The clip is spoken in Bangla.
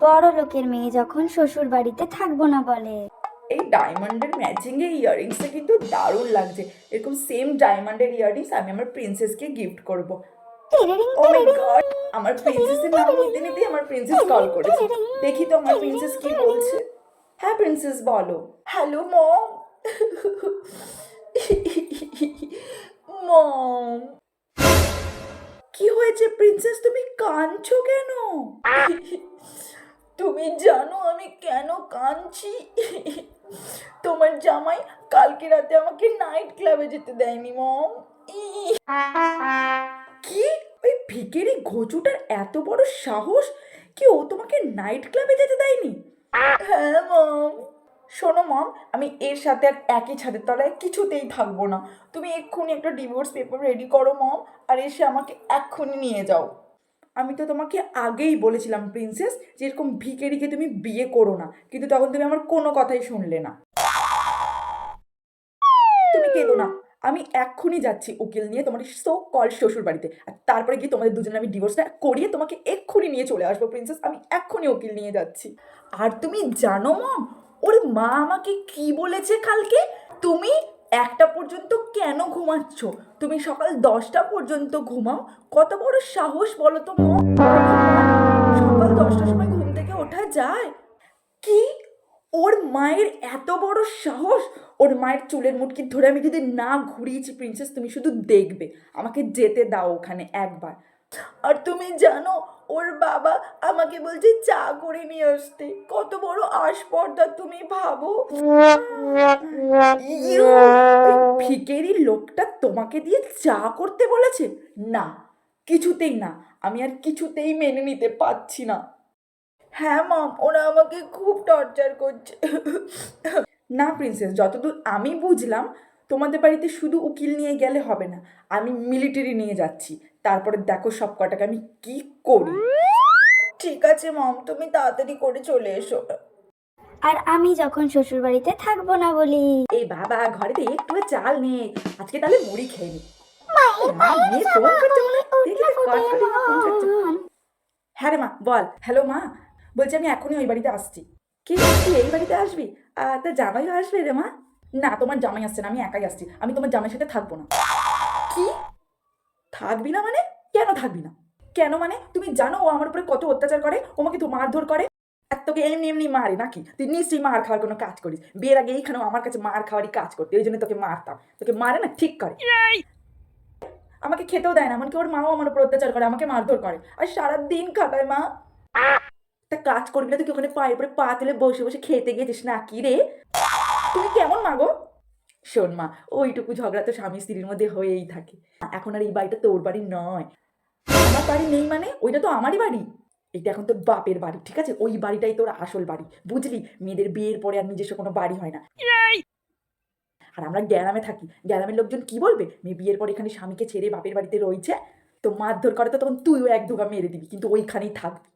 বড় লোকের মেয়ে যখন শ্বশুর বাড়িতে থাকবো না বলে। এই ডায়মন্ডের ম্যাচিং এর ইয়াররিংসটা কিন্তু দারুণ লাগছে। এরকম সেম ডায়মন্ডের ইয়াররিংস আমি আমার প্রিন্সেসকে গিফট করব। টিরিরিং ও মাই টিরিরিং গড, আমার টিরিরিং প্রিন্সেসের নাম নিতে টিরিরিং নিতে আমার প্রিন্সেস কল টিরিরিং করেছে। টিরিরিং দেখি তো আমার টিরিরিং প্রিন্সেস কি টিরিরিং। বলছে। হ্যাঁ প্রিন্সেস বলো। হ্যালো মম। মম, কি হয়েছে প্রিন্সেস, তুমি কাঁদছো কেন? তুমি জানো আমি কেন কাঁদছি? তোমার জামাই কালকে রাতে আমাকে নাইট ক্লাবে যেতে দেয়নি মম। কি? ওই ভিখারি ঘোচুটার এত বড় সাহস কি ও তোমাকে নাইট ক্লাবে যেতে দেয়নি? হ্যাঁ মম। শোনো মম, আমি এর সাথে আর একই ছাদের তলায় কিছুতেই থাকবো না। তুমি এক্ষুনি একটা ডিভোর্স পেপার রেডি করো মম, আর এসে আমাকে এক্ষুনি নিয়ে যাও। আমি তো তোমাকে আগেই বলেছিলাম প্রিন্সেস যে এরকম ভিখারিকে তুমি বিয়ে করো না, কিন্তু তখন তুমি আমার কোনো কথাই শুনলে না। তুমি কেঁদো না, আমি এক্ষুনি যাচ্ছি উকিল নিয়ে তোমার সো কল শ্বশুর বাড়িতে, আর তারপরে গিয়ে তোমাদের দুজনে আমি ডিভোর্সটা করিয়ে তোমাকে এক্ষুনি নিয়ে চলে আসবো প্রিন্সেস। আমি এক্ষুনি উকিল নিয়ে যাচ্ছি। আর তুমি জানো মম, ওর মা আমাকে কি বলেছে কালকে? তুমি 1টা পর্যন্ত কেন ঘুমাচ্ছ? তুমি সকাল 10টা পর্যন্ত ঘুমাও। কত বড় সাহস বলো তো মম? সকাল 10টার সময় ঘুম থেকে ওঠা যায়? কি? ওর মায়ের এত বড় সাহস! ওর মায়ের চুলের মুটকি ধরে আমি যদি না ঘুরিয়েছি প্রিন্সেস, তুমি শুধু দেখবে। আমাকে যেতে দাও ওখানে একবার। আর তুমি জানো ওর বাবা আমাকে বলছে চা করে নিয়ে আসতে। কত বড় আস্পর্ধা তুমি ভাবো। ইউ, ওই ভিখারি লোকটা তোমাকে দিয়ে চা করতে বলেছে? না, কিছুতেই না, আমি আর কিছুতেই মেনে নিতে পারছি না। হ্যাঁ মম, ওরা আমাকে খুব টর্চার করছে। না প্রিন্সেস, যতদূর আমি বুঝলাম তোমাদের বাড়িতে শুধু উকিল নিয়ে গেলে হবে না, আমি মিলিটারি নিয়ে যাচ্ছি। তারপরে দেখো সব কটাকে আমি কি করি। ঠিক আছে মম, তুমি তাড়াতাড়ি করে চলে এসো। আর আমি যখন শ্বশুর বাড়িতে থাকবো না বলি। এই বাবা, ঘরেতে একটু চাল নেই, আজকে তাহলে মুড়ি খেয়ে নি। মায়ের বাইরে ফোন যাবা করছে বলে মনে হয়। দেখি উঠলা তো, কট ফুটে করে না ফোন করছে। মন। হ্যাঁ রে মা বল। হ্যালো মা, বলছি আমি এখনই ওই বাড়িতে আসছি। কি, তুই এই বাড়িতে আসবি? তা জামাইও আসবে রে মা? না, তোমার জামাই আসছে না, আমি একাই আসছি। আমি তোমার জামাইয়ের সাথে থাকবো না। কি? থাকবি না মানে? কেন থাকবি না? কেন মানে? তুমি জানো ও আমার উপরে কত অত্যাচার করে? ও আমাকে তো মারধর করে। আর তোকে এমনি এমনি মারে নাকি? তুই নিশ্চয়ই মার খাওয়ার কোনো কাজ করিস। বিয়ের আগে এইখানেও আমার কাছে মার খাওয়ারই কাজ করতে, ওই জন্য তোকে মারতাম। তোকে মারে না, ঠিক করে। আমাকে খেতেও দেয় না, এমনকি ওর মাও আমার উপর অত্যাচার করে, আমাকে মারধর করে, আর সারাদিন খাটায় মা। তা কাজ করবি না তুই কি ওখানে পায়ের উপরে পা তুলে বসে বসে খেতে গেছিস না কি রে? তুমি কেমন মা গো? শোন মা, ওইটুকু ঝগড়া তো স্বামী স্ত্রীর মধ্যে হয়েই থাকে। এখন আর এই বাড়িটা তোর বাড়ি নয়। আমার বাড়ি নেই মানে? ওইটা তো আমারই বাড়ি। এটা এখন তোর বাপের বাড়ি, ঠিক আছে? ওই বাড়িটাই তোর আসল বাড়ি, বুঝলি? মেয়েদের বিয়ের পরে আর নিজস্ব কোনো বাড়ি হয় না। আর আমরা গ্রামে থাকি, গ্রামের লোকজন কি বলবে? মেয়ে বিয়ের পর এখানে স্বামীকে ছেড়ে বাপের বাড়িতে রয়েছে, তো মারধর করে তো তখন তুইও এক ধোকা মেরে দিবি, কিন্তু ওইখানেই থাকবি।